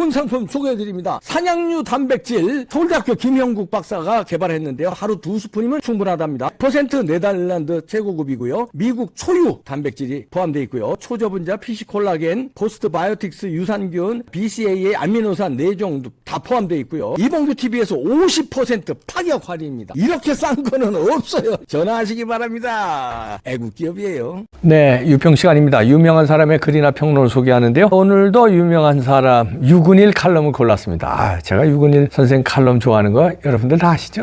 좋은 상품 소개해드립니다. 산양류 단백질 서울대학교 김형국 박사가 개발했는데요. 하루 2스푼이면 충분하답니다. 100% 네덜란드 최고급이고요. 미국 초유 단백질이 포함되어 있고요. 초저분자, 피시콜라겐, 포스트바이오틱스, 유산균, BCAA, 아미노산 4종 다 포함되어 있고요. 이봉규 TV에서 50% 파격 할인입니다. 이렇게 싼 거는 없어요. 전화하시기 바랍니다. 애국 기업이에요. 네, 유평 시간입니다. 유명한 사람의 글이나 평론을 소개하는데요. 오늘도 유명한 사람 유근일 칼럼을 골랐습니다. 제가 유근일 선생 칼럼 좋아하는 거 여러분들 다 아시죠?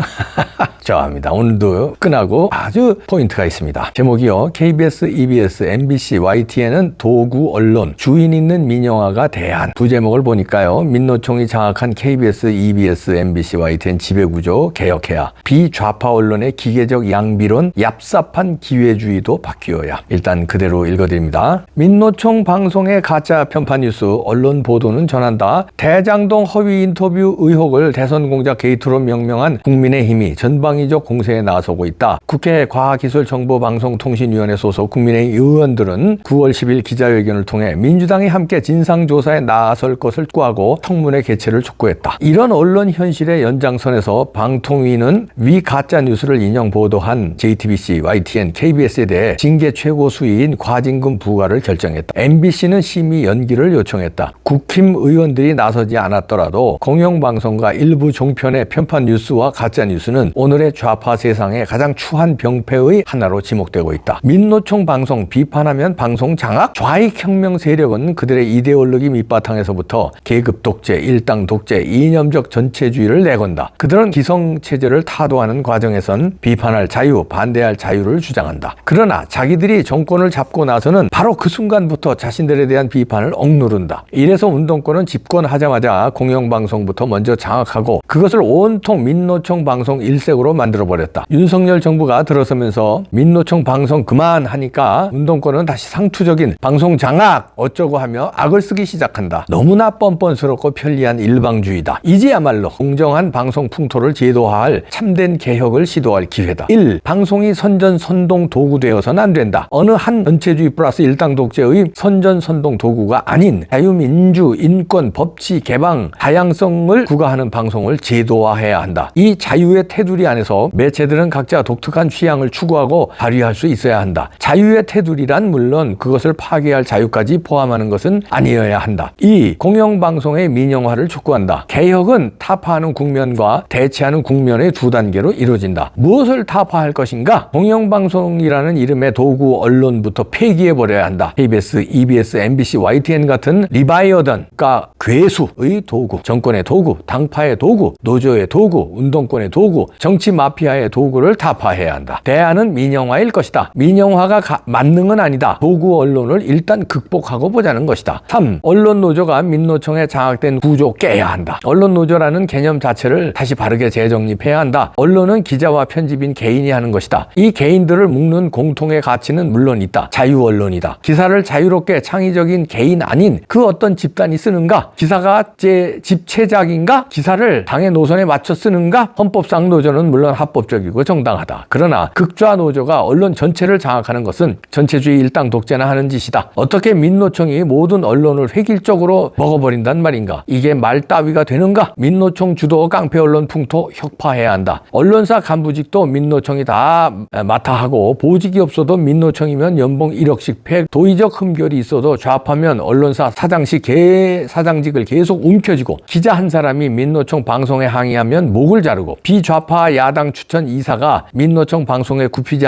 좋아합니다. 오늘도 끝나고 아주 포인트가 있습니다. 제목이요. KBS, EBS, MBC, YTN은 도구 언론, 주인 있는 민영화가 대안. 부제목을 보니까요. 민노총이 장악한 KBS, EBS, MBC, YTN 지배구조 개혁해야. 비좌파 언론의 기계적 양비론, 얍삽한 기회주의도 바뀌어야. 일단 그대로 읽어드립니다. 민노총 방송의 가짜 편파 뉴스, 언론 보도는 전한다. 대장동 허위 인터뷰 의혹을 대선 공작 게이트로 명명한 국민의힘이 전방위적 공세에 나서고 있다. 국회 과학기술정보방송통신위원회 소속 국민의힘 의원들은 9월 10일 기자회견을 통해 민주당이 함께 진상조사에 나설 것을 촉구하고 청문회 개최를 촉구했다. 이런 언론 현실의 연장선에서 방통위는 위 가짜뉴스를 인용 보도한 JTBC, YTN, KBS에 대해 징계 최고 수위인 과징금 부과를 결정했다. MBC는 심의 연기를 요청했다. 국힘 의원들이 나서지 않았더라도 공영방송과 일부 종편의 편파 뉴스와 가짜 뉴스는 오늘의 좌파 세상의 가장 추한 병폐의 하나로 지목되고 있다. 민노총 방송 비판하면 방송 장악? 좌익혁명 세력은 그들의 이데올로기 밑바탕에서부터 계급 독재, 일당 독재, 이념적 전체주의를 내건다. 그들은 기성체제를 타도하는 과정에선 비판할 자유, 반대할 자유를 주장한다. 그러나 자기들이 정권을 잡고 나서는 바로 그 순간부터 자신들에 대한 비판을 억누른다. 이래서 운동권은 집권하자마자 공영방송부터 먼저 장악하고 그것을 온통 민노총 방송 일색으로 만들어버렸다. 윤석열 정부가 들어서면서 민노총 방송 그만하니까 운동권은 다시 상투적인 방송 장악 어쩌고 하며 악을 쓰기 시작한다. 너무나 뻔뻔스럽고 편리한 일방주의다. 이제야말로 공정한 방송 풍토를 제도화할 참된 개혁을 시도할 기회다. 1. 방송이 선전선동 도구되어서는 안 된다. 어느 한 전체주의 플러스 일당 독재의 선전선동 도구가 아닌 자유민주, 인권, 법치, 개방, 다양성을 구가하는 방송을 제도화해야 한다. 이 자유의 테두리 안에서 매체들은 각자 독특한 취향을 추구하고 발휘할 수 있어야 한다. 자유의 테두리란 물론 그것을 파괴할 자유까지 포함하는 것은 아니어야 한다. 2. 공영방송의 민영화를 촉구한다. 개혁은 타파하는 국면과 대체하는 국면의 두 단계로 이루어진다. 무엇을 타파할 것인가? 공영방송이라는 이름의 도구 언론부터 폐기해버려야 한다. KBS, EBS, MBC, YTN 같은 리바이어던과 괴수의 도구, 정권의 도구, 당파의 도구, 노조의 도구, 운동권의 도구, 정치 마피아의 도구를 타파해야 한다. 대안은 민영화일 것이다. 민영화가 만능은 아니다. 도구 언론을 일단 극복하고 보자는 것이다. 3. 언론 노조가 민노총에 장악된 구조 깨야 한다. 언론 노조라는 개념 자체를 다시 바르게 재정립해야 한다. 언론은 기자와 편집인 개인이 하는 것이다. 이 개인들을 묶는 공통의 가치는 물론 있다. 자유 언론이다. 기사를 자유롭게 창의적인 개인 아닌 그 어떤 집단이 쓰는가? 기사가 제 집체작인가? 기사를 당의 노선에 맞춰 쓰는가? 헌법상 노조는 물론 합법적이고 정당하다. 그러나 극좌 노조가 언론 전체를 장악하는 것은 전체주의 일당 독재나 하는 짓이다. 어떻게 민노총이 모든 언론을 획일적으로 먹어버린단 말인가? 이게 말 따위가 되는가? 민노총 주도 깡패 언론 풍토 혁파해야 한다. 언론사 간부직도 민노총이 다 맡아 하고 보직이 없어도 민노총이면 연봉 1억씩 팩, 도의적 흠결이 있어도 좌파면 언론사 사장직을 계속 움켜쥐고 기자 한 사람이 민노총 방송에 항의하면 목을 자르고 비좌파 야당 추천 이사가 민노총 방송에 굽히지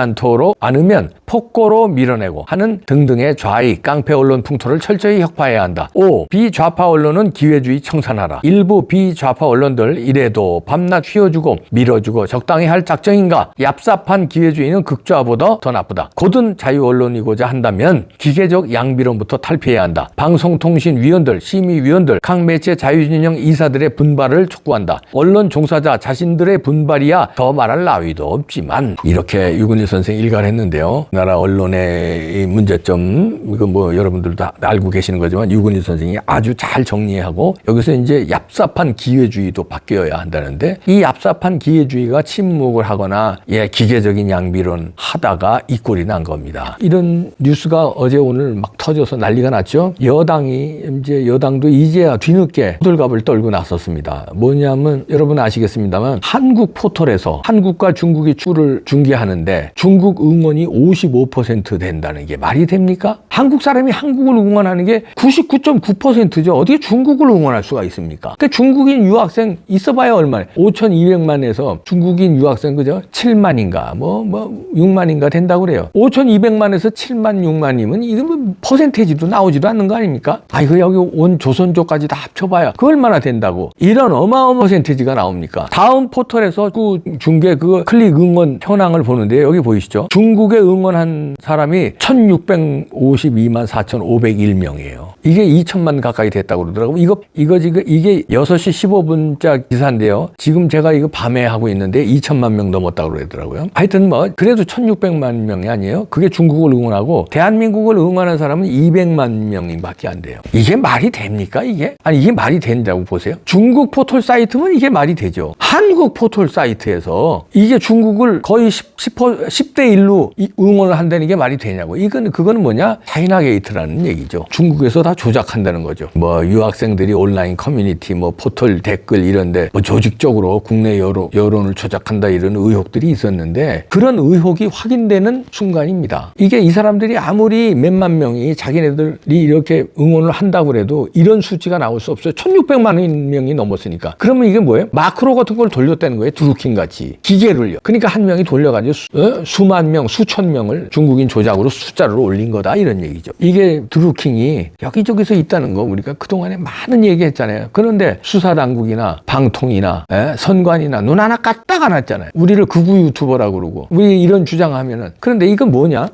않으면 폭거로 밀어내고 하는 등등의 좌익 깡패 언론 풍토를 철저히 혁파해야 한다. 5. 비좌파 언론은 기회주의 청산하라. 일부 비좌파 언론들 이래도 밤낮 휘어주고 밀어주고 적당히 할 작정인가? 얍삽한 기회주의는 극좌보다 더 나쁘다. 곧은 자유 언론이고자 한다면 기계적 양비론부터 탈피해야 한다. 방송통신위원들, 심의위원들, 각 매체 자유진영 이사들의 분발을 촉구한다. 언론 종사자 자신들의 분발이야 더 말할 나위도 없지만 이렇게 유근일 선생 일가를 했는데요. 나라 언론의 문제점 이거 뭐 여러분들도 다 알고 계시는 거지만 유근일 선생이 아주 잘 정리하고 여기서 이제 얍삽한 기회주의도 바뀌어야 한다는데 이 얍삽한 기회주의가 침묵을 하거나 기계적인 양비론 하다가 이 꼴이 난 겁니다. 이런 뉴스가 어제 오늘 막 터져서 난리가 났죠. 여당도 이제야 뒤늦게 호들갑을 떨고 나섰습니다. 뭐냐면 여러분 아시겠습니다만 한국 포털에서 한국과 중국이 축구를 중계하는데 중국 응원이 55% 된다는 게 말이 됩니까? 한국 사람이 한국을 응원하는 게 99.9%죠. 어떻게 중국을 응원할 수가 있습니까? 그러니까 중국인 유학생 있어봐야 얼마나 5,200만에서 중국인 유학생 그죠? 7만인가 6만인가 된다고 그래요. 5,200만에서 7만 6만이면 이거 뭐 퍼센테이지도 나오지도 않는 거 아닙니까? 이거 여기 온 조선족까지 다 합쳐봐야 그 얼마나 된다고 이런 어마어마한 퍼센테이지가 나옵니까? 다음 포털에서 그 중계 그 클릭 응원 현황을 보는데 여기 보이시죠? 중국에 응원한 사람이 1,652만 4,501명이에요. 이게 2천만 가까이 됐다고 그러더라고요. 이게 6시 15분자 기사인데요. 지금 제가 이거 밤에 하고 있는데 2천만 명 넘었다고 그러더라고요. 하여튼 그래도 1,600만 명이 아니에요. 그게 중국을 응원하고 대한민국을 응원하는 사람은 200만 명밖에 안 돼요. 이게 말이 됩니까 이게? 아니 이게 말이 된다고 보세요? 중국 포털 사이트면 이게 말이 되죠. 한국 포털 사이트에서 이게 중국을 거의 10대 1로 응원을 한다는 게 말이 되냐고. 그거는 뭐냐? 차이나 게이트라는 얘기죠. 중국에서 다 조작한다는 거죠. 유학생들이 온라인 커뮤니티 포털 댓글 이런데 조직적으로 국내 여론을 조작한다 이런 의혹들이 있었는데 그런 의혹이 확인되는 순간입니다. 이게 이 사람들이 아무리 몇만 명이 자기네들이 이렇게 응원을 한다고 해도 이런 수치가 나올 수 없어요. 1,600만 명이 넘었으니까. 그러면 이게 뭐예요? 마크로 같은 걸 돌렸다는 거예요. 드루킹 같이. 기계를요. 그러니까 한 명이 돌려가지고 수만 명, 수천 명을 중국인 조작으로 숫자를 올린 거다 이런 얘기죠. 이게 드루킹이 여기저기서 있다는 거 우리가 그동안에 많은 얘기했잖아요. 그런데 수사당국이나 방통이나 선관이나 눈 하나 까딱 안 왔잖아요. 우리를 극우 유튜버라고 그러고 우리 이런 주장하면은 그런데 이건 뭐냐?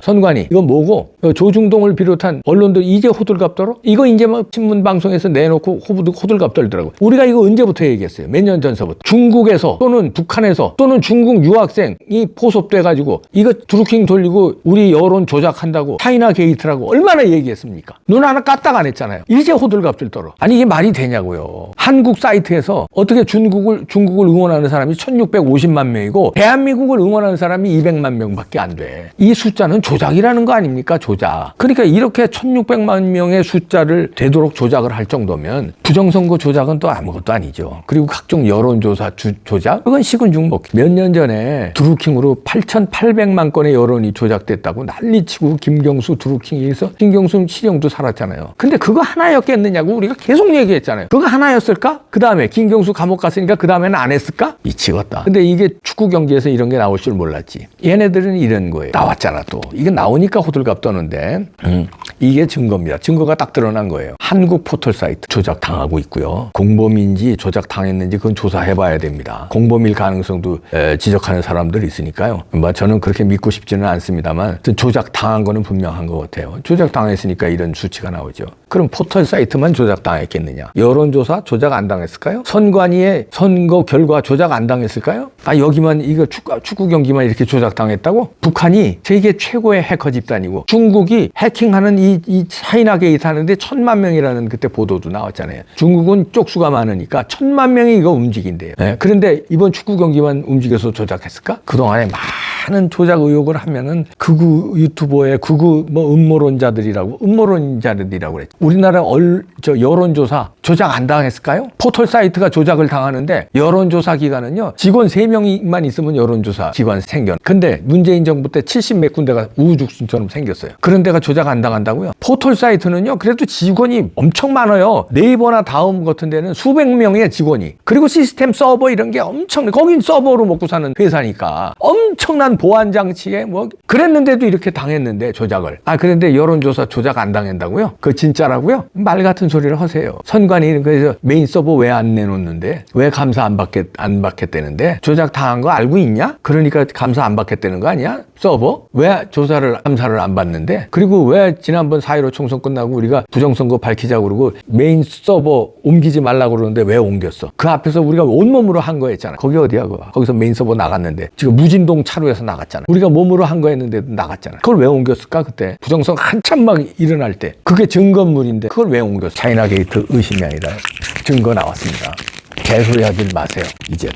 선관이 이건 뭐고 조중동을 비롯한 언론들 이제 호들갑 떨어? 이거 이제 신문 방송에서 내놓고 호들갑 떨더라고. 우리가 이거 언제부터 얘기했어요? 몇 년 전서부터. 중국에서 또는 북한에서 또는 중국 유학생이 포섭돼가지고 이거 드루킹 돌리고 우리 여론 조작한다고 차이나 게이트라고 얼마나 얘기했습니까? 눈 하나 까딱 안 했잖아요. 이제 호들갑들 떨어. 아니 이게 말이 되냐고요. 한국 사이트에서 어떻게 중국을 응원하는 사람이 1,650만 명이고 대한민국을 응원하는 사람이 200만 명밖에 안 돼. 이 숫자는 조작이라는 거 아닙니까? 조작. 그러니까 이렇게 1,600만 명의 숫자를 되도록 조작을 할 정도면 부정선거 조작은 또 아무것도 아니죠. 그리고 각종 여론조사 조작? 그건 시군중목. 몇 년 전에 드루킹으로 8,800만 건의 여론이 조작됐다고 난리치고 김경수 드루킹에서 김경수 실형도 살았잖아요. 근데 그거 하나였겠느냐고 우리가 계속 얘기했잖아요. 그거 하나였을까? 그 다음에 김경수 감옥 갔으니까 그 다음에는 안 했을까? 미치겠다. 근데 이게 축구 경기에서 이런 게 나올 줄 몰랐지. 얘네들은 이런 거예요. 나왔잖아 또. 이게 나오니까 호들갑 떠는데 이게 증거입니다. 증거가 딱 드러난 거예요. 한국 포털 사이트 조작당하고 있고요. 공범인지 조작당했는지 그건 조사해봐야 됩니다. 공범일 가능성도 지적하는 사람들이 있으니까요. 저는 그렇게 믿고 싶지는 않습니다만 조작당한 거는 분명한 것 같아요. 조작당했으니까 이런 수치가 나오죠. 그럼 포털 사이트만 조작당했겠느냐? 여론조사 조작 안 당했을까요? 선관위의 선거 결과 조작 안 당했을까요? 여기만 이거 축구 경기만 이렇게 조작당했다고? 북한이 세계 최고의 해커 집단이고 중국이 해킹하는 이 차이나 게이트 하는데 1,000만 명이라는 그때 보도도 나왔잖아요. 중국은 쪽수가 많으니까 1,000만 명이 이거 움직인대요. 그런데 이번 축구 경기만 움직여서 조작했을까? 그동안에 많은 조작 의혹을 하면은 극우 유튜버의 극우 음모론자들이라고 그랬죠. 우리나라 여론조사 조작 안 당했을까요? 포털 사이트가 조작을 당하는데 여론조사 기관은요 직원 3명만 있으면 여론조사 기관 생겨. 근데 문재인 정부 때 70몇 군데가 우후죽순처럼 생겼어요. 그런 데가 조작 안 당한다고요? 포털 사이트는요 그래도 직원이 엄청 많아요. 네이버나 다음 같은 데는 수백 명의 직원이. 그리고 시스템 서버 이런 게 엄청, 거긴 서버로 먹고 사는 회사니까 엄청난 보안 장치에 그랬는데도 이렇게 당했는데 조작을. 그런데 여론조사 조작 안 당한다고요? 그거 진짜라고요? 말 같은 소리를 하세요. 선관위 그래서 메인 서버 왜 안 내놓는데? 왜 감사 안 받겠다는데? 조작 당한 거 알고 있냐? 그러니까 감사 안 받겠다는 거 아니야? 서버? 왜 감사를 안 받는데? 그리고 왜 지난번 4.15 총선 끝나고 우리가 부정선거 밝히자고 그러고 메인 서버 옮기지 말라고 그러는데 왜 옮겼어? 그 앞에서 우리가 온몸으로 한 거였잖아. 거기 어디야 그거? 거기서 메인 서버 나갔는데 지금 무진동 차로에서 나갔잖아. 우리가 몸으로 한 거였는데도 나갔잖아. 그걸 왜 옮겼을까 그때? 부정선거 한참 막 일어날 때. 그게 증거물인데 그걸 왜 옮겼어? 차이나 게이트 의심이 아니라 증거 나왔습니다. 개소리 하지 마세요. 이제.